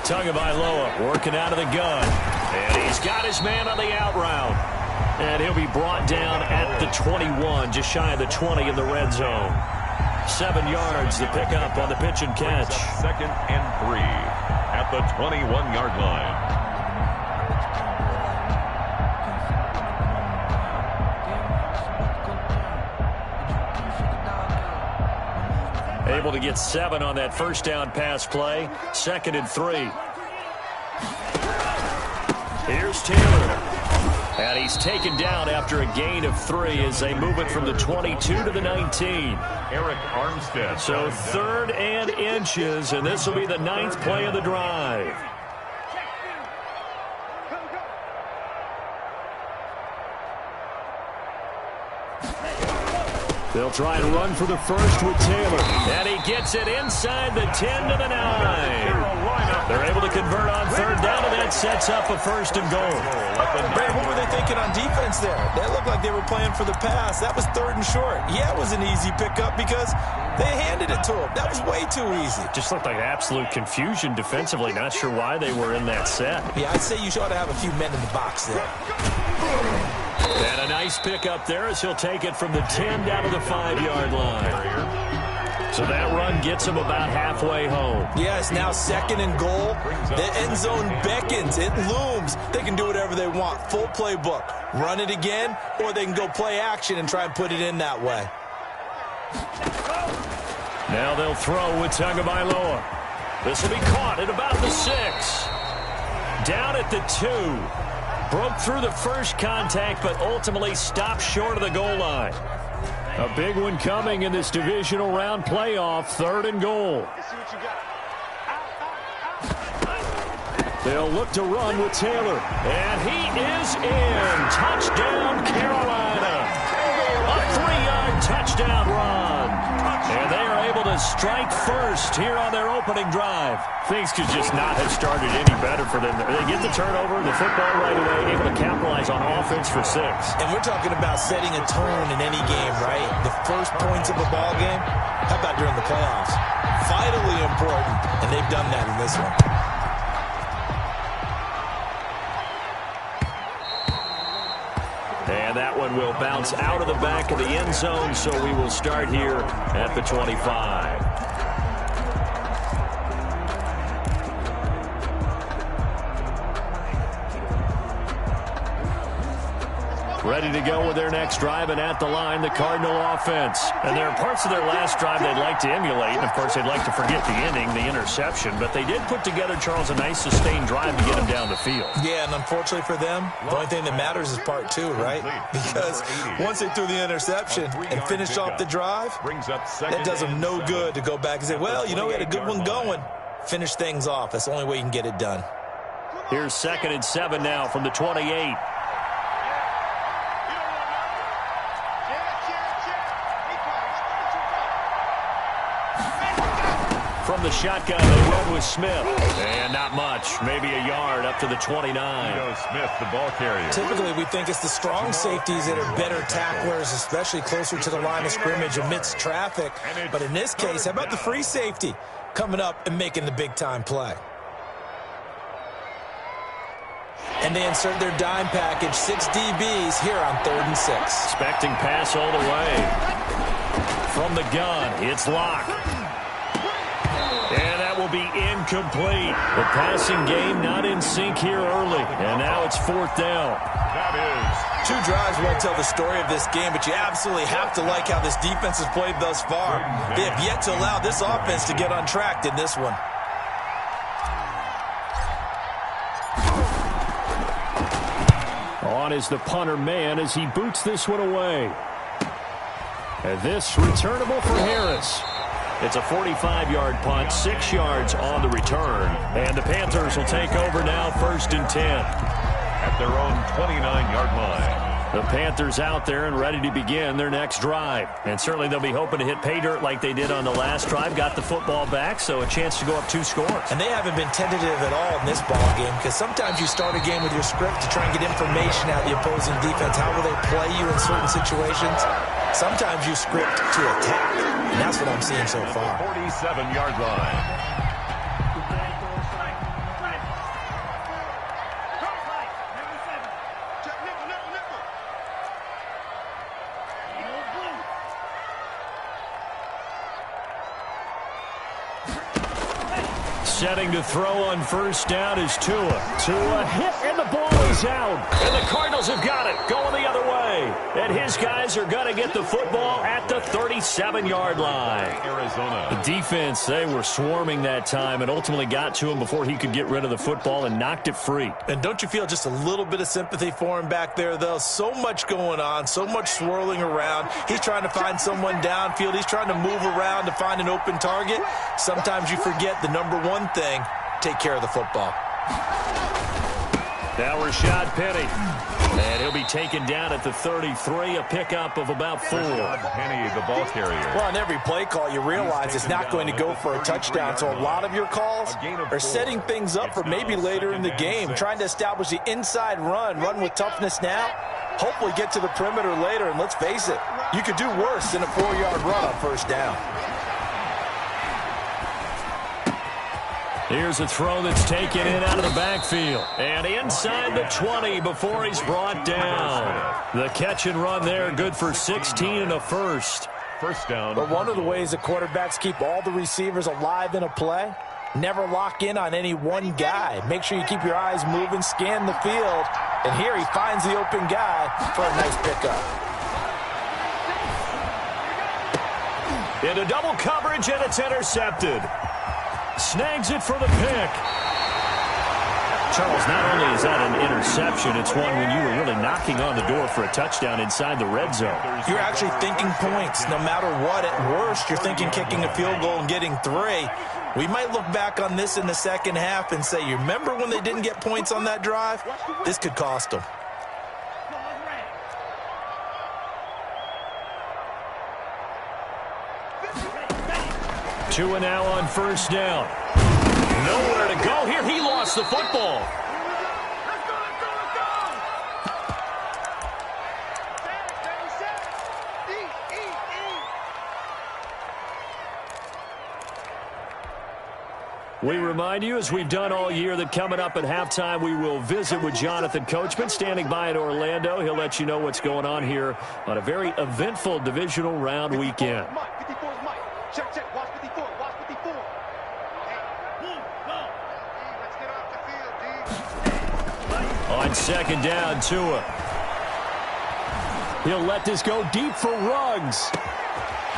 Tagovailoa working out of the gun. And he's got his man on the out route. And he'll be brought down at the 21, just shy of the 20 in the red zone. 7 yards to pick up on the pitch and catch. 2nd and 3 at the 21-yard line. Able to get 7 on that first down pass play. 2nd and 3. Here's Taylor. And he's taken down after a gain of 3 as they move it from the 22 to the 19. Eric Armstead. So 3rd and inches, and this will be the 9th play of the drive. They'll try and run for the first with Taylor. And he gets it inside the 10 to the 9. They're able to convert on 3rd down, and that sets up a 1st and goal. Brad, what were they thinking on defense there? That looked like they were playing for the pass. That was 3rd and short. Yeah, it was an easy pickup because they handed it to him. That was way too easy. Just looked like absolute confusion defensively. Not sure why they were in that set. Yeah, I'd say you ought to have a few men in the box there. And a nice pickup there as he'll take it from the 10 down to the 5-yard line. So that run gets him about halfway home. Yeah, it's now 2nd and goal. The end zone beckons. It looms. They can do whatever they want. Full playbook. Run it again, or they can go play action and try and put it in that way. Now they'll throw with Tagovailoa. This will be caught at about the 6. Down at the 2. Broke through the first contact, but ultimately stopped short of the goal line. A big one coming in this divisional round playoff, 3rd and goal. They'll look to run with Taylor. And he is in. Touchdown, Carolina. A 3-yard touchdown run. And they are able to strike first here on their opening drive. Things could just not have started any better for them. They get the turnover, the football right away, able to capitalize on offense for 6. And we're talking about setting a tone in any game, right? The first points of a ball game, how about during the playoffs? Vitally important, and they've done that in this one. And that one will bounce out of the back of the end zone, so we will start here at the 25. Ready to go with their next drive, and at the line, the Cardinal offense. And there are parts of their last drive they'd like to emulate, and of course they'd like to forget the inning, the interception, but they did put together, Charles, a nice sustained drive to get them down the field. Yeah, and unfortunately for them, the only thing that matters is part 2, right? Because once they threw the interception and finished off the drive, that does them no good to go back and say, well, you know, we had a good one going. Finish things off. That's the only way you can get it done. Here's 2nd and 7 now from the 28. From the shotgun, they run with Smith. And not much. Maybe a yard up to the 29. Smith, the ball carrier. Typically, we think it's the strong safeties that are better tacklers, especially closer to the line of scrimmage amidst traffic. But in this case, how about the free safety coming up and making the big-time play? And they insert their dime package, 6 DBs here on 3rd and 6. Expecting pass all the way. From the gun, it's Locke. And that will be incomplete. The passing game not in sync here early. And now it's 4th down. That is. 2 drives won't tell the story of this game, but you absolutely have to like how this defense has played thus far. They have yet to allow this offense to get untracked in this one. On is the punter man as he boots this one away. And this returnable for Harris. It's a 45-yard punt, 6 yards on the return. And the Panthers will take over now, 1st and 10. At their own 29-yard line. The Panthers out there and ready to begin their next drive. And certainly they'll be hoping to hit pay dirt like they did on the last drive. Got the football back, so a chance to go up 2 scores. And they haven't been tentative at all in this ball game, because sometimes you start a game with your script to try and get information out of the opposing defense. How will they play you in certain situations? Sometimes you script to attack. And that's what I'm seeing so far. 47-yard line. Setting to throw on first down is Tua. Tua hit, and the ball is out. And the Cardinals have got it, going the other way. And his guys are going to get the football at the 37-yard line. Arizona. The defense, they were swarming that time and ultimately got to him before he could get rid of the football and knocked it free. And don't you feel just a little bit of sympathy for him back there, though? So much going on, so much swirling around. He's trying to find someone downfield. He's trying to move around to find an open target. Sometimes you forget the number one thing: take care of the football. Now Rashad Penny. And he'll be taken down at the 33, a pickup of about 4. Penny, the ball carrier. Well, on every play call, you realize it's not going to go for a touchdown. So a lot of your calls are setting things up for maybe later in the game, trying to establish the inside run with toughness now, hopefully get to the perimeter later. And let's face it, you could do worse than a 4-yard run on first down. Here's a throw that's taken in out of the backfield. And inside the 20 before he's brought down. The catch and run there, good for 16 and a first. First down. But one of the ways that quarterbacks keep all the receivers alive in a play, never lock in on any one guy. Make sure you keep your eyes moving, scan the field. And here he finds the open guy for a nice pickup. Into double coverage, and it's intercepted. Snags it for the pick. Charles, not only is that an interception, it's one when you were really knocking on the door for a touchdown inside the red zone. You're actually thinking points. No matter what, at worst, you're thinking kicking a field goal and getting 3. We might look back on this in the second half and say, you remember when they didn't get points on that drive? This could cost them. Tua now on first down. Nowhere to go here. He lost the football. We remind you, as we've done all year, that coming up at halftime, we will visit with Jonathan Coachman, standing by in Orlando. He'll let you know what's going on here on a very eventful divisional round weekend. Check, check, watch 54, watch 54. On second down, Tua. He'll let this go deep for Ruggs.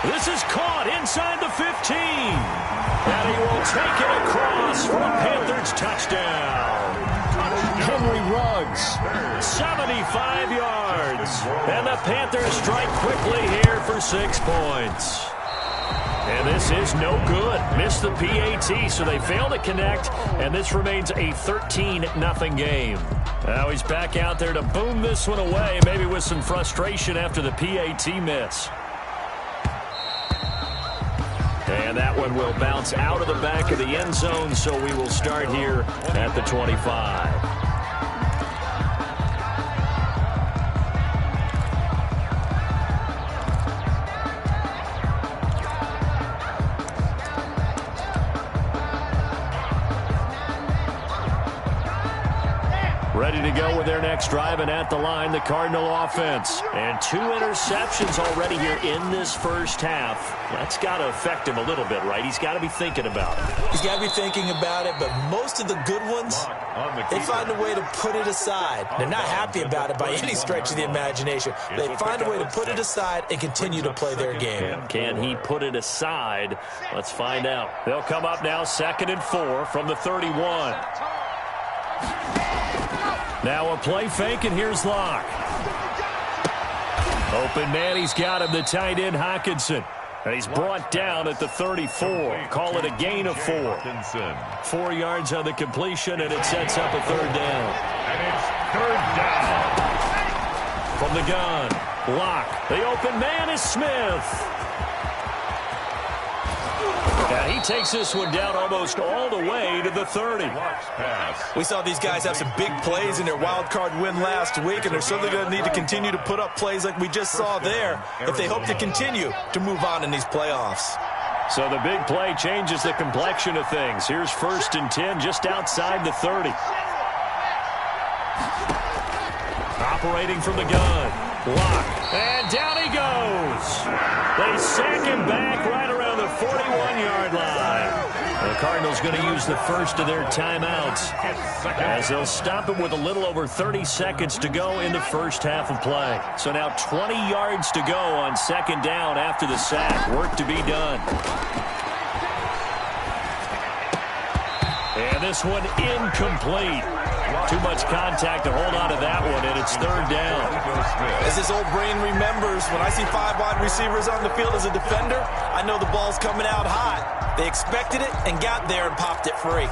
This is caught inside the 15. And he will take it across for a Panthers touchdown. Henry Ruggs, 75 yards. And the Panthers strike quickly here for 6 points. And this is no good. Missed the PAT, so they fail to connect, and this remains a 13-0 game. Now he's back out there to boom this one away, maybe with some frustration after the PAT miss. And that one will bounce out of the back of the end zone, so we will start here at the 25. Ready to go with their next drive, and at the line, the Cardinal offense. And 2 interceptions already here in this first half. That's got to affect him a little bit, right? He's got to be thinking about it. He's got to be thinking about it, but most of the good ones, they find a way to put it aside. They're not happy about it by any stretch of the imagination. They find a way to put it aside and continue to play their game. Can he put it aside? Let's find out. They'll come up now 2nd and 4 from the 31. Now a play fake, and here's Locke. Open man, he's got him, the tight end Hockenson. And he's brought down at the 34. Call it a gain of 4. 4 yards on the completion, and it sets up a 3rd down. And it's 3rd down. From the gun, Locke. The open man is Smith. And He takes this one down almost all the way to the 30. We saw these guys have some big plays in their wild card win last week, and they're certainly going to need to continue to put up plays like we just saw there if they hope to continue to move on in these playoffs. So the big play changes the complexion of things. Here's 1st and 10 just outside the 30. Operating from the gun. Block. And down he goes. They sack him back right around the 41-yard line. The Cardinals going to use the first of their timeouts as they'll stop him with a little over 30 seconds to go in the first half of play. So now 20 yards to go on 2nd down after the sack. Work to be done. And this one incomplete. Too much contact to hold on to that one, and it's 3rd down. As his old brain remembers, when I see 5 wide receivers on the field as a defender, I know the ball's coming out hot. They expected it and got there and popped it free.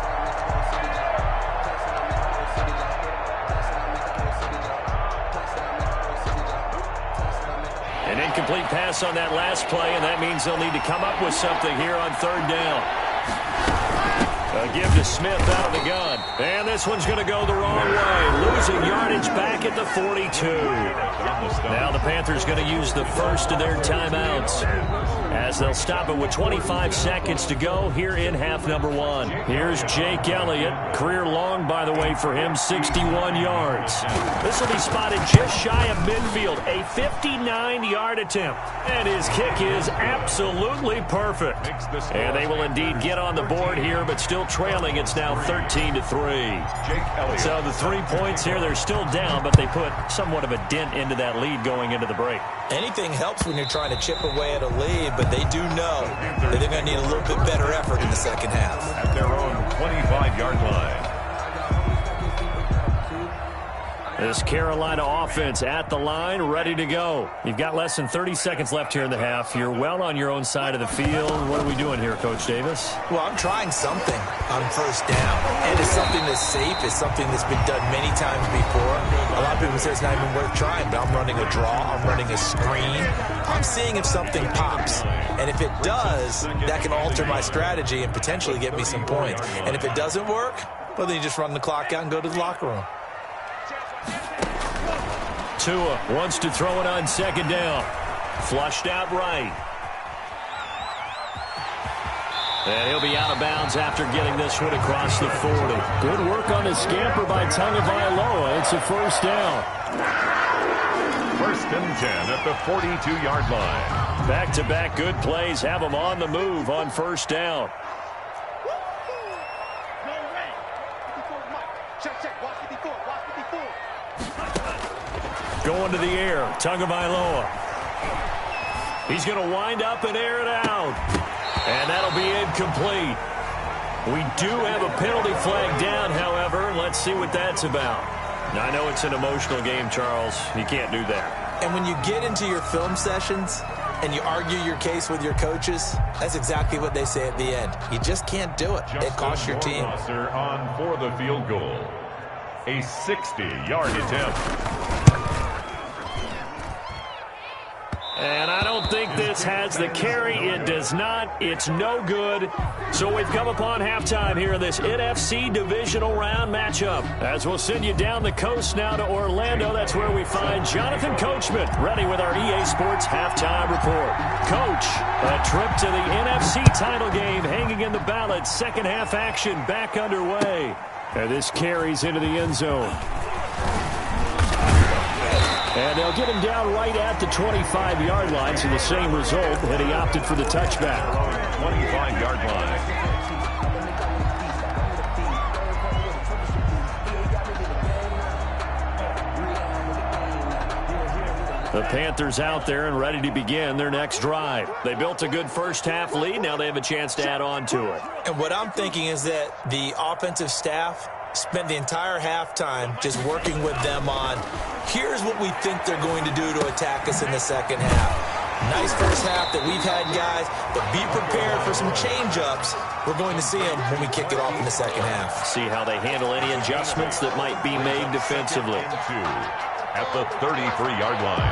An incomplete pass on that last play, and that means they'll need to come up with something here on 3rd down. A give to Smith out of the gun. And this one's going to go the wrong way. Losing yardage back at the 42. Now the Panthers going to use the first of their timeouts as they'll stop it with 25 seconds to go here in half number 1. Here's Jake Elliott. Career long, by the way, for him, 61 yards. This will be spotted just shy of midfield. A 59-yard attempt. And his kick is absolutely perfect. And they will indeed get on the board here, but still trailing. It's now 13-3. So the 3 points here, they're still down, but they put somewhat of a dent into that lead going into the break. Anything helps when you're trying to chip away at a lead, but they do know that they're going to need a little bit better effort in the second half. At their own 25-yard line. This Carolina offense at the line, ready to go. You've got less than 30 seconds left here in the half. You're well on your own side of the field. What are we doing here, Coach Davis? Well, I'm trying something on 1st down, and it's something that's safe. It's something that's been done many times before. A lot of people say it's not even worth trying, but I'm running a draw. I'm running a screen. I'm seeing if something pops, and if it does, that can alter my strategy and potentially get me some points. And if it doesn't work, well, then you just run the clock out and go to the locker room. Tua wants to throw it on 2nd down. Flushed out right. And he'll be out of bounds after getting this one across the 40. Good work on the scamper by Tagovailoa. It's a 1st down. 1st and 10 at the 42-yard line. Back-to-back good plays have them on the move on 1st down. Going to the air, Tagovailoa. He's going to wind up and air it out. And that'll be incomplete. We do have a penalty flag down, however. Let's see what that's about. Now, I know it's an emotional game, Charles. You can't do that. And when you get into your film sessions and you argue your case with your coaches, that's exactly what they say at the end. You just can't do it. It costs your team. On for the field goal. A 60-yard attempt. And I don't think this has the carry. It does not. It's no good. So we've come upon halftime here in this NFC divisional round matchup. As we'll send you down the coast now to Orlando, that's where we find Jonathan Coachman, ready with our EA Sports halftime report. Coach, a trip to the NFC title game hanging in the balance. Second half action back underway. And this carries into the end zone. And they'll get him down right at the 25-yard line, so the same result, and he opted for the touchback. 25-yard line. The Panthers out there and ready to begin their next drive. They built a good first half lead. Now they have a chance to add on to it. And what I'm thinking is that the offensive staff spent the entire halftime just working with them on, here's what we think they're going to do to attack us in the second half. Nice first half that we've had, guys, but be prepared for some change-ups. We're going to see them when we kick it off in the second half. See how they handle any adjustments that might be made defensively. At the 33-yard line.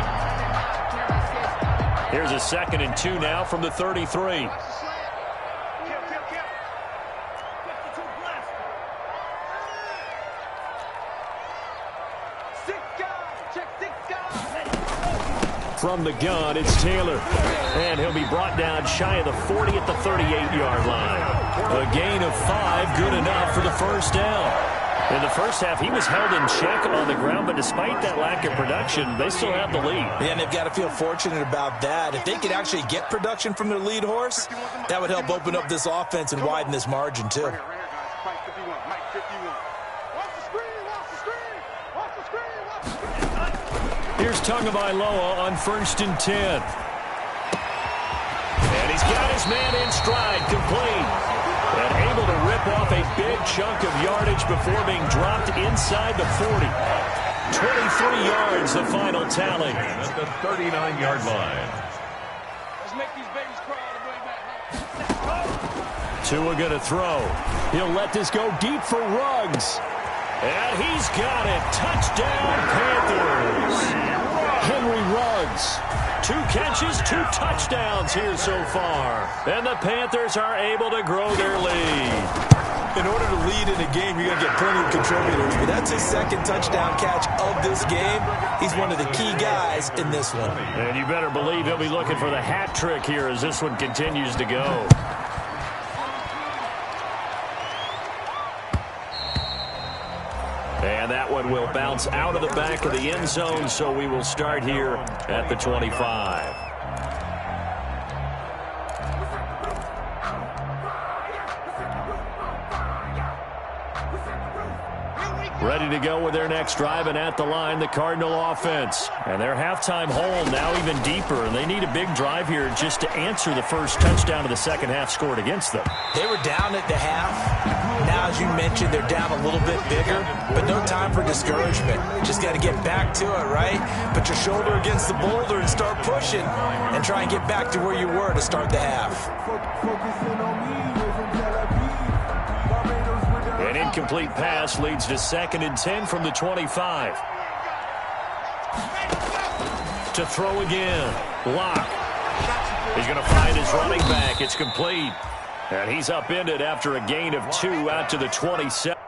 Here's a 2nd and 2 now from the 33. from the gun, it's Taylor. And he'll be brought down shy of the 40 at the 38-yard line. A gain of 5, good enough for the first down. In the first half, he was held in check on the ground, but despite that lack of production, they still have the lead. Yeah, and they've got to feel fortunate about that. If they could actually get production from their lead horse, that would help open up this offense and widen this margin, too. Here's Tagovailoa on 1st and 10. And he's got his man in stride, complete. And able to rip off a big chunk of yardage before being dropped inside the 40. 23 yards, the final tally. At the 39-yard line. Let's make these babies cry all the way back. Tua going to throw. He'll let this go deep for Ruggs. And he's got it. Touchdown, Panthers. Henry Ruggs. 2 catches, 2 touchdowns here so far. And the Panthers are able to grow their lead. In order to lead in a game, you're going to get plenty of contributors. But that's his 2nd touchdown catch of this game. He's one of the key guys in this one. And you better believe he'll be looking for the hat trick here as this one continues to go. And that one will bounce out of the back of the end zone, so we will start here at the 25. Ready to go with their next drive, and at the line, the Cardinal offense. And their halftime hole now even deeper, and they need a big drive here just to answer the first touchdown of the second half scored against them. They were down at the half. Now, as you mentioned, they're down a little bit bigger, but no time for discouragement. Just got to get back to it, right? Put your shoulder against the boulder and start pushing and try and get back to where you were to start the half. An incomplete pass leads to 2nd and 10 from the 25. To throw again. Lock. He's going to find his running back. It's complete. And he's upended after a gain of 2 out to the 27.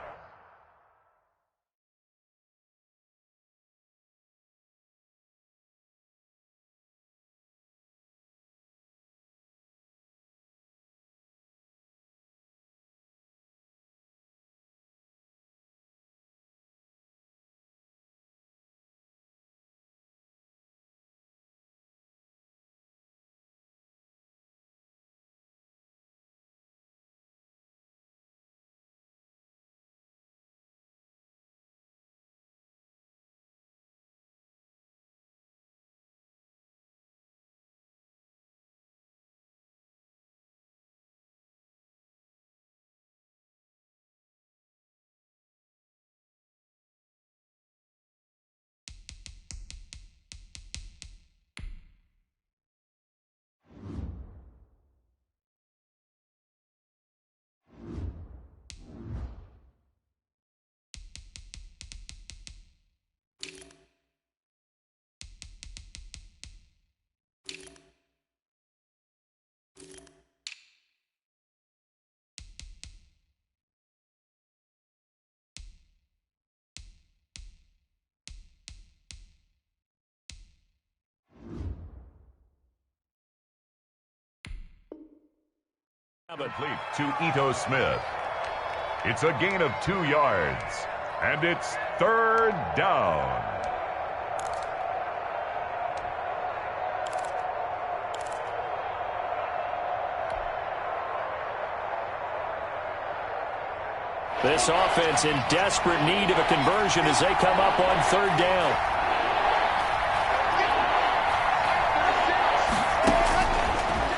Complete to Ito Smith. It's a gain of 2 yards, and it's 3rd down. This offense in desperate need of a conversion as they come up on 3rd down.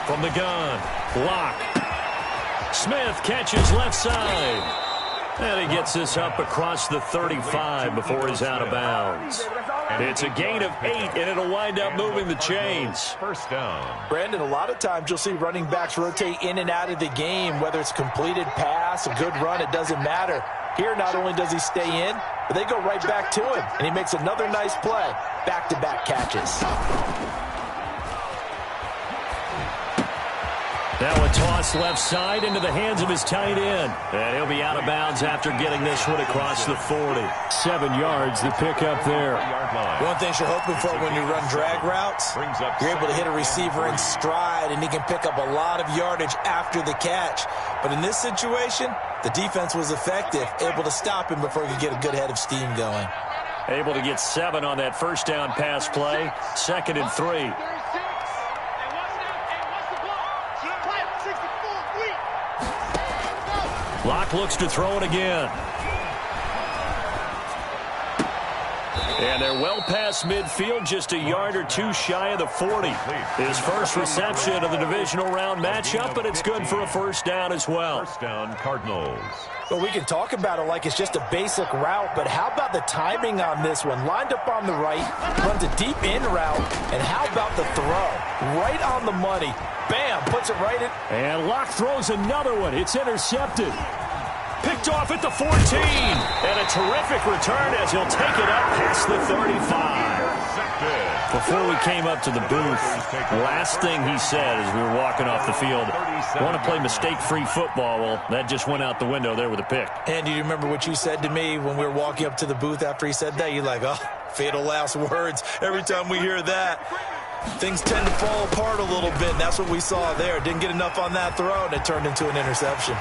From the gun, Lock. Smith catches left side. And he gets this up across the 35 before he's out of bounds. It's a gain of 8, and it'll wind up moving the chains. First down. Brandon, a lot of times you'll see running backs rotate in and out of the game, whether it's completed pass, a good run, it doesn't matter. Here, not only does he stay in, but they go right back to him, and he makes another nice play. Back-to-back catches. Now a toss left side into the hands of his tight end. And he'll be out of bounds after getting this one across the 40. 7 yards to pick up there. One thing you're hoping for when you run drag routes, you're able to hit a receiver in stride, and he can pick up a lot of yardage after the catch. But in this situation, the defense was effective, able to stop him before he could get a good head of steam going. Able to get 7 on that first down pass play. 2nd and 3. Locke looks to throw it again. And they're well past midfield, just a yard or two shy of the 40. His first reception of the divisional round matchup, but it's good for a first down as well. First down, Cardinals. Well, we can talk about it like it's just a basic route, but how about the timing on this one? Lined up on the right, runs a deep in route, and how about the throw? Right on the money. Bam, puts it right in. And Locke throws another one. It's intercepted. Picked off at the 14. And a terrific return as he'll take it up past the 35. Before we came up to the booth, last thing he said as we were walking off the field, I want to play mistake-free football. Well, that just went out the window there with a pick. And do you remember what you said to me when we were walking up to the booth after he said that? You're like, oh, fatal last words. Every time we hear that, things tend to fall apart a little bit, and that's what we saw there. Didn't get enough on that throw, and it turned into an interception.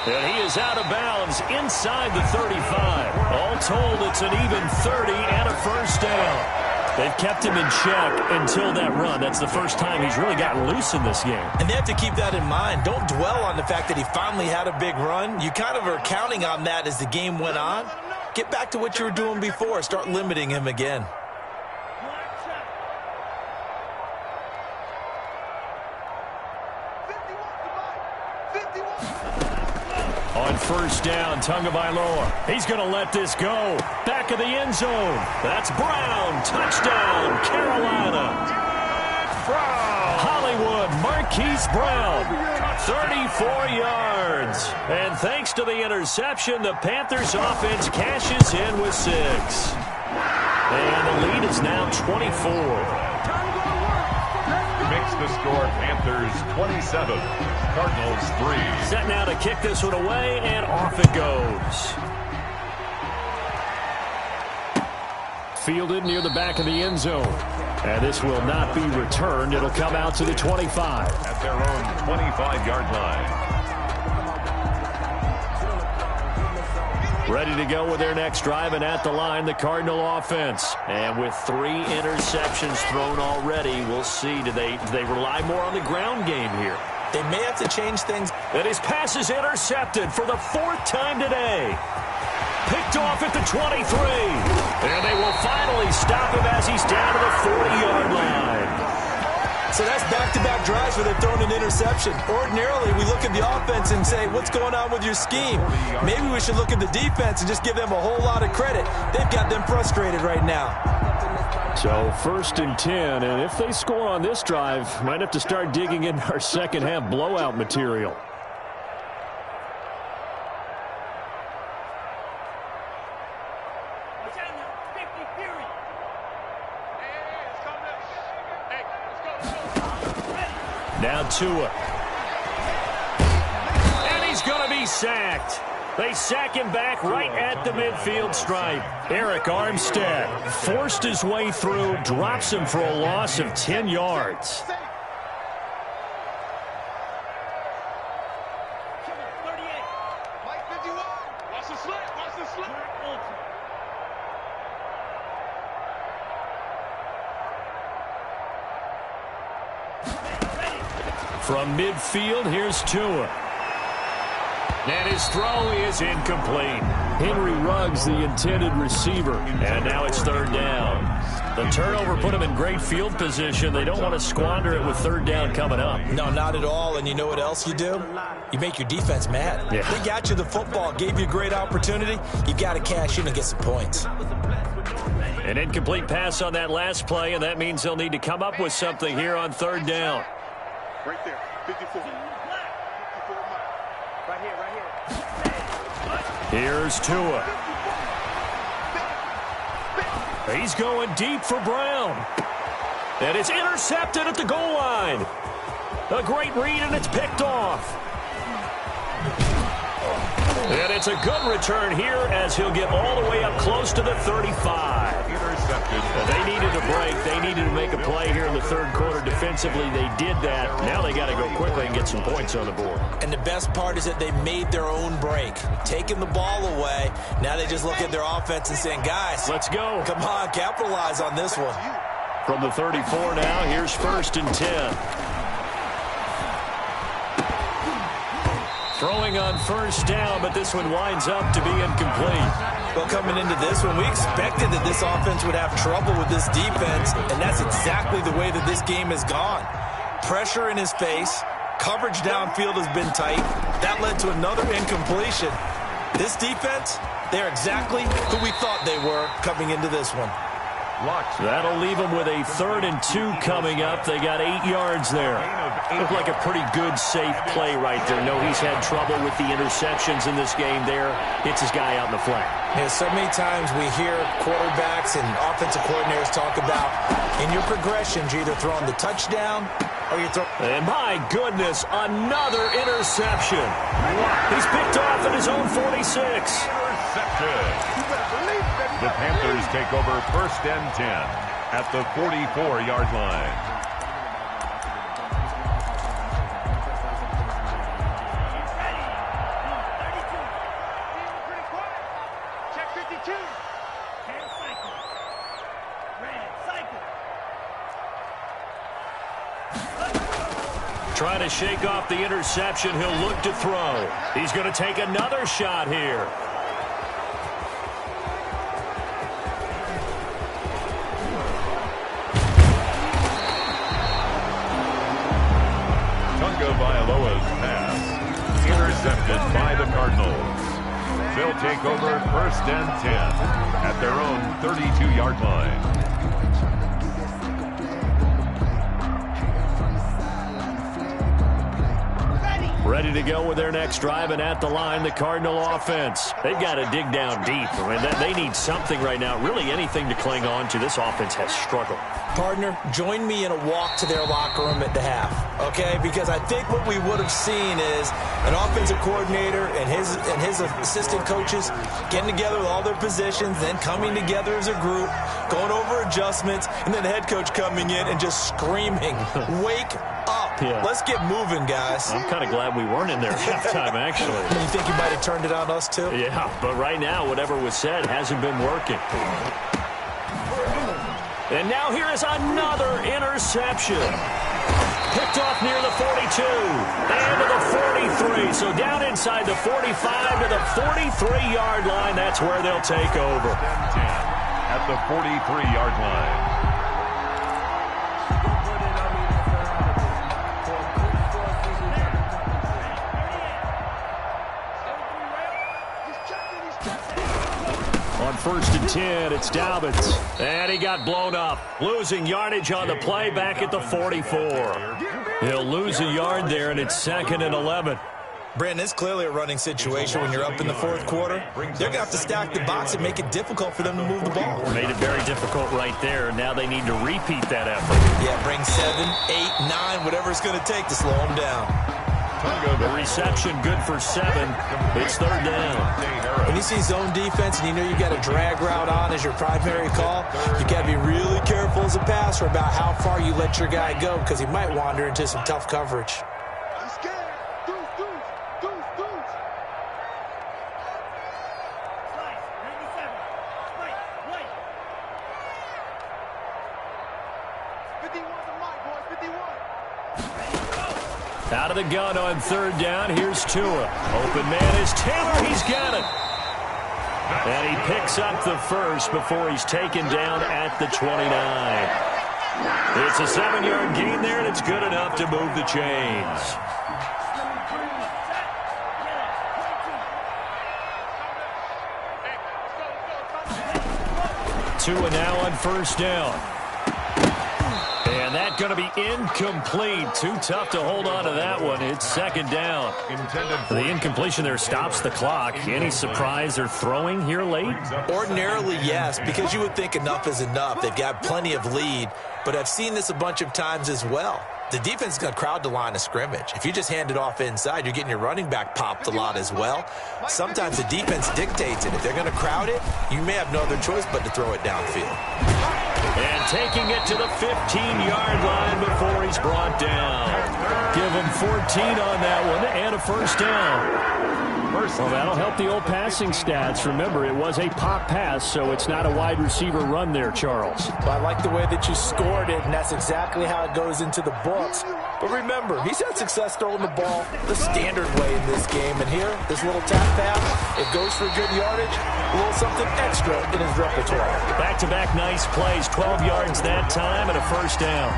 And he is out of bounds inside the 35. All told, it's an even 30 and a first down. They've kept him in check until that run. That's the first time he's really gotten loose in this game. And they have to keep that in mind. Don't dwell on the fact that he finally had a big run. You kind of are counting on that as the game went on. Get back to what you were doing before. Start limiting him again. On first down, Tagovailoa. He's going to let this go. Back of the end zone. That's Brown. Touchdown, Carolina. Hollywood, Marquise Brown. 34 yards. And thanks to the interception, the Panthers offense cashes in with 6. And the lead is now 24. Makes the score Panthers 27, Cardinals 3. Set now to kick this one away, and off it goes. Fielded near the back of the end zone. And this will not be returned. It'll come out to the 25. At their own 25-yard line. Ready to go with their next drive, and at the line, the Cardinal offense. And with 3 interceptions thrown already, we'll see. Do they rely more on the ground game here? They may have to change things. And his pass is intercepted for the 4th time today. Picked off at the 23. And they will finally stop him as he's down to the 40-yard line. So that's back-to-back drives where they're throwing an interception. Ordinarily, we look at the offense and say, what's going on with your scheme? Maybe we should look at the defense and just give them a whole lot of credit. They've got them frustrated right now. So 1st and 10, and if they score on this drive, might have to start digging in our second-half blowout material. Now Tua. And he's going to be sacked. They sack him back right at the midfield stripe. Eric Armstead forced his way through, drops him for a loss of 10 yards. From midfield, here's Tua. And his throw is incomplete. Henry Ruggs, the intended receiver. And now it's 3rd down. The turnover put him in great field position. They don't want to squander it with 3rd down coming up. No, not at all. And you know what else you do? You make your defense mad. Yeah. They got you the football, gave you a great opportunity. You got to cash in and get some points. An incomplete pass on that last play, and that means they'll need to come up with something here on 3rd down. Right there, 54. 54 right here. Here's Tua. He's going deep for Brown. And it's intercepted at the goal line. A great read, and it's picked off. And it's a good return here as he'll get all the way up close to the 35. Intercepted. They needed a break. They needed to make a play here in the third quarter defensively. They did that. Now they got to go quickly and get some points on the board. And the best part is that they made their own break. Taking the ball away, now they just look at their offense and saying, guys, let's go. Come on, capitalize on this one. From the 34 now, here's 1st and 10. Throwing on 1st down, but this one winds up to be incomplete. Well, coming into this one, we expected that this offense would have trouble with this defense, and that's exactly the way that this game has gone. Pressure in his face, coverage downfield has been tight. That led to another incompletion. This defense, they're exactly who we thought they were coming into this one. That'll leave them with a 3rd and 2 coming up. They got 8 yards there. Looked like a pretty good, safe play right there. No, he's had trouble with the interceptions in this game there. Hits his guy out in the flat. Yeah, so many times we hear quarterbacks and offensive coordinators talk about in your progressions, you're either throwing the touchdown or you're throwing... And my goodness, another interception. He's picked off at his own 46. Intercepted. The Panthers take over 1st and 10 at the 44-yard line. Check 52. Hand cycle. Red cycle. Trying to shake off the interception. He'll look to throw. He's going to take another shot here. Vailoa's pass intercepted by the Cardinals. They'll take over 1st and 10 at their own 32-yard line. Ready to go with their next drive, and at the line, the Cardinal offense. They've got to dig down deep. I mean, they need something right now, really anything to cling on to. This offense has struggled. Partner, join me in a walk to their locker room at the half, okay? Because I think what we would have seen is an offensive coordinator and his assistant coaches getting together with all their positions, then coming together as a group, going over adjustments, and then the head coach coming in and just screaming, wake up. Yeah. Let's get moving, guys. I'm kind of glad we weren't in there at halftime, actually. You think you might have turned it on us, too? Yeah, but right now, whatever was said hasn't been working. And now here is another interception. Picked off near the 42 and to the 43. So down inside the 45 to the 43-yard line. That's where they'll take over. At the 43-yard line. On 1st and 10, it's Dobbins. And he got blown up. Losing yardage on the play back at the 44. He'll lose a yard there, and it's 2nd and 11. Brandon, it's clearly a running situation when you're up in the 4th quarter. They're going to have to stack the box and make it difficult for them to move the ball. Made it very difficult right there. Now they need to repeat that effort. Yeah, bring 7, 8, 9, whatever it's going to take to slow them down. The reception good for 7. It's 3rd down. When you see zone defense and you know you got a drag route on as your primary call, you got to be really careful as a passer about how far you let your guy go because he might wander into some tough coverage. Out of the gun on 3rd down. Here's Tua. Open man is Taylor. He's got it. And he picks up the first before he's taken down at the 29. It's a 7-yard gain there, and it's good enough to move the chains. Tua now on 1st down. And that's going to be incomplete. Too tough to hold on to that one. It's 2nd down. The incompletion there stops the clock. Any surprise they're throwing here late? Ordinarily, yes, because you would think enough is enough. They've got plenty of lead, but I've seen this a bunch of times as well. the defense is going to crowd the line of scrimmage. If you just hand it off inside, you're getting your running back popped a lot as well. Sometimes the defense dictates it. If they're going to crowd it, you may have no other choice but to throw it downfield. And taking it to the 15-yard line before he's brought down. Give him 14 on that one and a first down. Well, that'll help the old passing stats. Remember, it was a pop pass, so it's not a wide receiver run there, Charles. Well, I like the way that you scored it, and that's exactly how it goes into the books. But remember, he's had success throwing the ball the standard way in this game. And here, this little tap pass, it goes for good yardage, a little something extra in his repertoire. Back-to-back nice plays, 12 yards that time and a first down.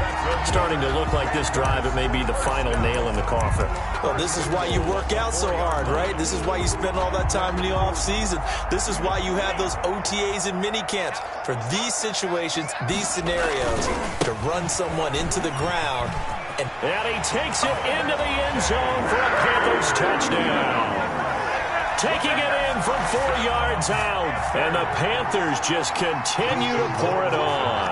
Starting to look like this drive, it may be the final nail in the coffin. Well, this is why you work out so hard, right? This is why you spend all that time in the offseason. This is why you have those OTAs and mini camps for these situations, these scenarios, to run someone into the ground. And he takes it into the end zone for a Panthers touchdown. Taking it in from 4 yards out. And the Panthers just continue to pour it on.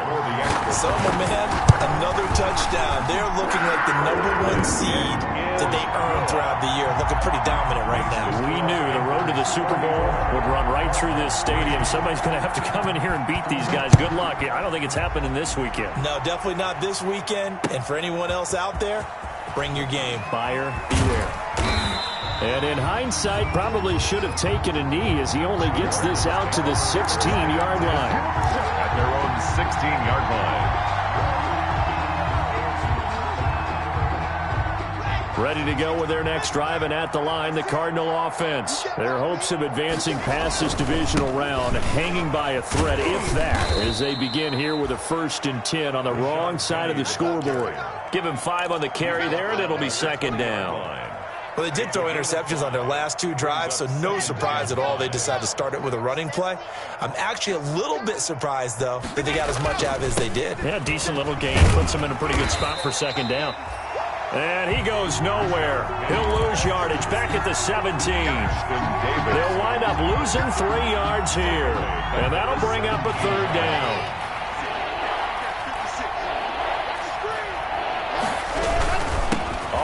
So, my man, another touchdown. They're looking like the #1 seed that they earned throughout the year. Looking pretty dominant right now. We knew the road to the Super Bowl would run right through this stadium. Somebody's going to have to come in here and beat these guys. Good luck. I don't think it's happening this weekend. No, definitely not this weekend. And for anyone else out there, bring your game. Buyer beware. And in hindsight, probably should have taken a knee as he only gets this out to the 16-yard line. At their own 16-yard line. Ready to go with their next drive, and at the line, the Cardinal offense. Their hopes of advancing past this divisional round hanging by a thread, if that, as they begin here with a 1st and 10 on the wrong side of the scoreboard. Give him 5 on the carry there, and it'll be 2nd down. Well, they did throw interceptions on their last 2 drives, so no surprise at all they decided to start it with a running play. I'm actually a little bit surprised, though, that they got as much out of it as they did. Yeah, decent little gain. Puts them in a pretty good spot for 2nd down. And he goes nowhere. He'll lose yardage back at the 17. They'll wind up losing 3 yards here. And that'll bring up a 3rd down.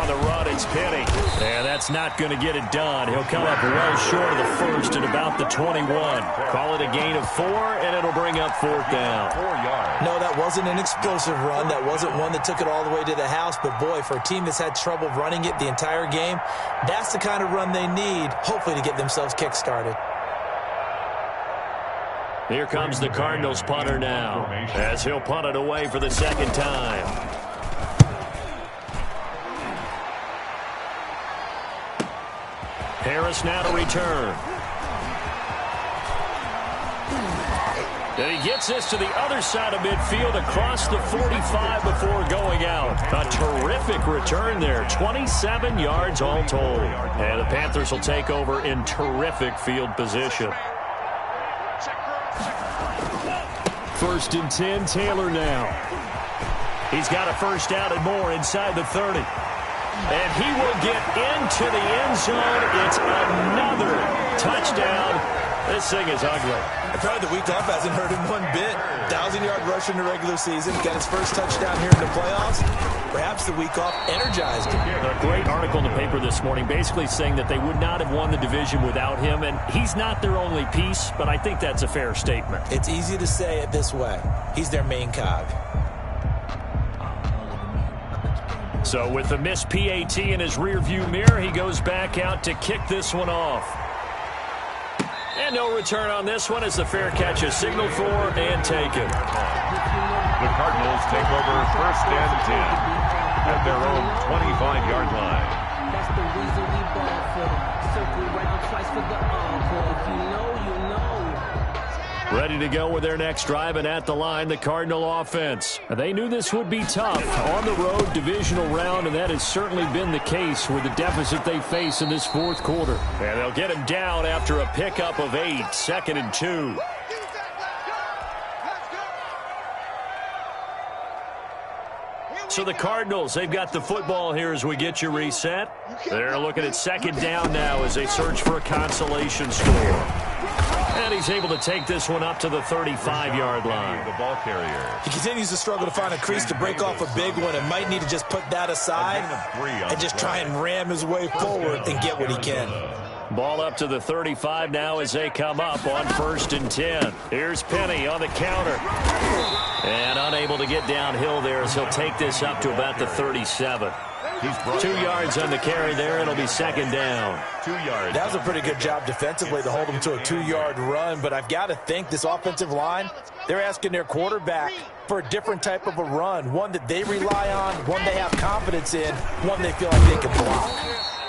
The run, it's Penny. And that's not going to get it done. He'll come up well short of the 1st at about the 21. Call it a gain of 4, and it'll bring up 4th down. 4 yards. No, that wasn't an explosive run. That wasn't one that took it all the way to the house. But, boy, for a team that's had trouble running it the entire game, that's the kind of run they need, hopefully, to get themselves kick-started. Here comes the Cardinals punter now, as he'll punt it away for the 2nd time. Harris now to return. And he gets this to the other side of midfield across the 45 before going out. A terrific return there. 27 yards all told. And the Panthers will take over in terrific field position. 1st and 10, Taylor now. He's got a 1st down and more inside the 30. And he will get into the end zone. It's another touchdown. This thing is ugly. Apparently the week off hasn't hurt him one bit. 1,000-yard rusher in the regular season. Got his 1st touchdown here in the playoffs. Perhaps the week off energized him. A great article in the paper this morning basically saying that they would not have won the division without him. And he's not their only piece, but I think that's a fair statement. It's easy to say it this way. He's their main cog. So with the missed PAT in his rearview mirror, he goes back out to kick this one off. And no return on this one as the fair catch is signaled for and taken. The Cardinals take over 1st and 10 at their own 25-yard line. That's the reason we ball for them. Circle round twice for the encore. If you know, you know. Ready to go with their next drive, and at the line, the Cardinal offense. They knew this would be tough on the road divisional round, and that has certainly been the case with the deficit they face in this 4th quarter. And they'll get him down after a pickup of 8, 2nd and 2. So the Cardinals, they've got the football here as we get you reset. They're looking at 2nd down now as they search for a consolation score. And he's able to take this one up to the 35-yard line. The ball carrier. He continues to struggle to find a crease to break off a big one and might need to just put that aside and just try and ram his way forward and get what he can. Ball up to the 35 now as they come up on 1st and 10. Here's Penny on the counter. And unable to get downhill there as he'll take this up to about the 37. 2 yards on the carry there. It'll be 2nd down. 2 yards. That was a pretty good job defensively to hold him to a 2-yard run, but I've got to think this offensive line, they're asking their quarterback for a different type of a run, one that they rely on, one they have confidence in, one they feel like they can block.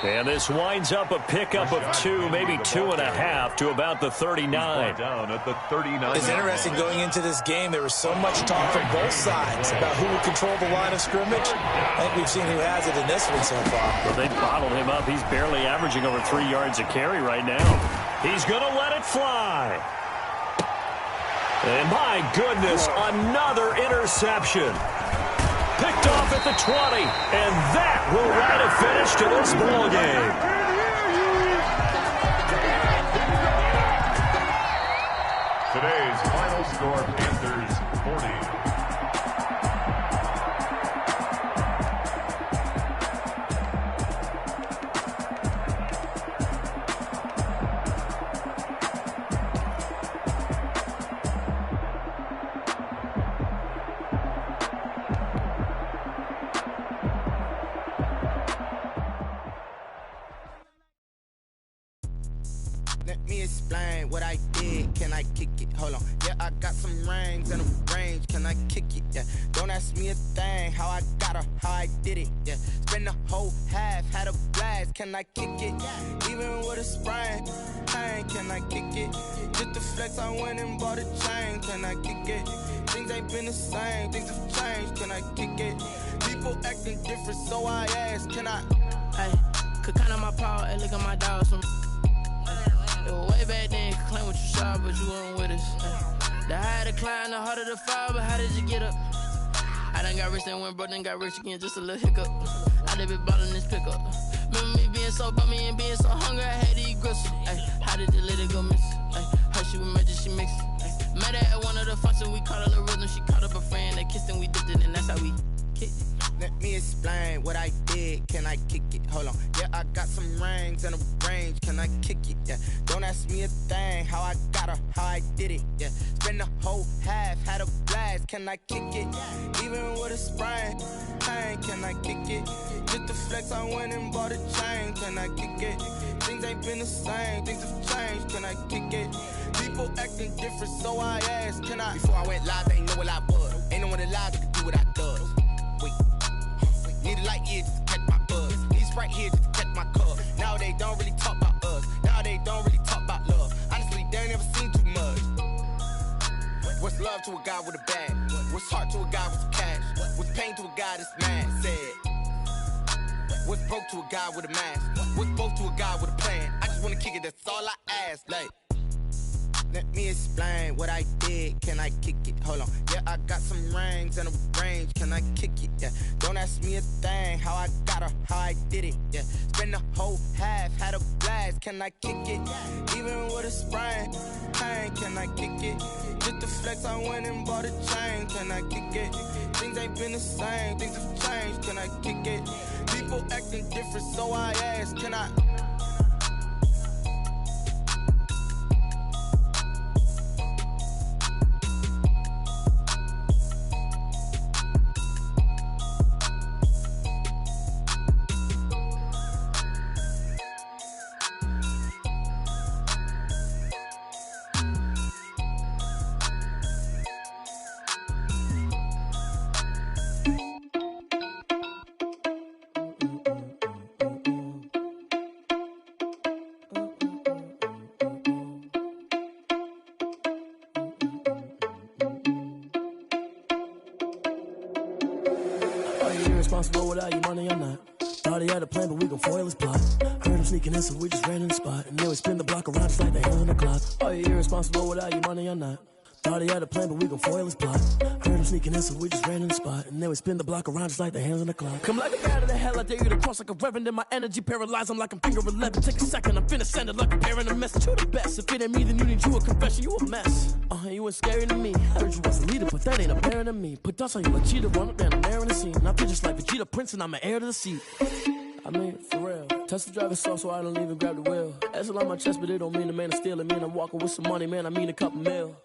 And this winds up a pickup of 2, maybe 2.5 to about the 39. Down at the 39. It's interesting going into this game. There was so much talk from both sides about who would control the line of scrimmage. I think we've seen who has it in this one so far. Well, they bottled him up. He's barely averaging over 3 yards a carry right now. He's going to let it fly. And my goodness, another interception. Picked off at the 20, and that will write a finish to this ball game. Today's final score, Panthers 40. Let me explain what I did. Can I kick it? Hold on. Yeah, I got some rings and a range. Can I kick it? Yeah. Don't ask me a thing. How I got her, how I did it. Yeah. Spend the whole half, had a blast. Can I kick it? Even with a sprain. Hey, can I kick it? Just the flex, I went and bought a chain. Can I kick it? Things ain't been the same. Things have changed. Can I kick it? People acting different, so I ask. Can I? Hey, could count on my power and look at my dogs from. Way back then, could claim what you saw, but you weren't with us. The higher the climb, the harder the fall, but how did you get up? I done got rich and went broke, then got rich again, just a little hiccup. I done been ballin' this pickup. Remember me being so bummy and being so hungry, I had to eat gristle. How did you let it go miss? Her she was magic, she mixed. Met her at one of the functions, we caught a little rhythm. She caught up a friend, they kissed and we dipped it, and that's how we kicked it. Let me explain what I did. Can I kick it? Hold on. Yeah, I got some rings and a range. Can I kick it? Yeah. Don't ask me a thing. How I got her, how I did it. Yeah. Spend the whole half, had a blast. Can I kick it? Even with a sprain. Hey, can I kick it? Just the flex, I went and bought a chain. Can I kick it? Things ain't been the same. Things have changed. Can I kick it? People acting different, so I asked. Can I? Before I went live, they ain't know what I was. Ain't no one alive that could do what I does. Wait. Need a light here just to catch my buzz. Need Sprite here just to catch my cup. Now they don't really talk about us. Now they don't really talk about love. Honestly, they ain't never seen too much. What's love to a guy with a bag? What's heart to a guy with some cash? What's pain to a guy that's mad? Said. What's broke to a guy with a mask? What's both to a guy with a plan? I just wanna kick it, that's all I ask. Like, let me explain what I did. Can I kick it? Hold on. Yeah, I got some rings and a range. Can I kick it? Yeah. Don't ask me a thing. How I got her, how I did it. Yeah. Spend the whole half, had a blast. Can I kick it? Even with a sprain. Hey, can I kick it? Just the flex, I went and bought a chain. Can I kick it? Things ain't been the same. Things have changed. Can I kick it? People acting different, so I ask. Can I? Responsible without your money or not. Thought he had a plan, but we gon' foil his plot. Heard him sneaking in, so we just ran in the spot. And then we spin the block around just like they hell in the clock. Are you irresponsible without your money or not? Thought he had a plan, but we gon' foil his plot. Heard him sneaking in, so we just ran in the spot. And then we spin the block around just like the hands on the clock. Come like a bat of the hell, I dare you to cross like a reverend. In my energy paralyzed, I'm like I'm finger 11. Take a second, I'm finna send it like a parent a message to the best. If it ain't me, then you need you a confession, you a mess. You ain't scary to me. Heard you was a leader, but that ain't apparent to me. Put dust on you like cheetah, run up down the air in the scene. Now I just like Vegeta Prince, and I'm an heir to the seat. I mean, for real. Touch the driver's soft so I don't even grab the wheel. That's on my chest, but it don't mean the man is stealing. Man, I'm walking with some money, man, I mean a couple mil.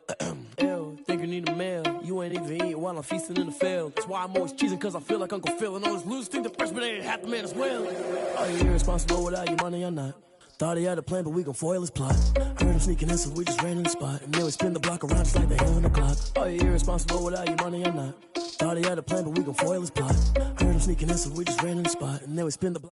Ew, think you need a meal. You ain't even eating while I'm feasting in the field. That's why I'm always cheesing, cause I feel like Uncle Phil. And all those losers think the freshman ain't half the man as well. Are you irresponsible without your money or not? Thought he had a plan, but we gon' foil his plot. Heard him sneaking in, so we just ran in the spot. And then we spin the block around just like the hands on the clock. Are you irresponsible without your money or not? Thought he had a plan, but we gon' foil his plot. Heard him sneaking in, so we just ran in the spot. And then we spin the block.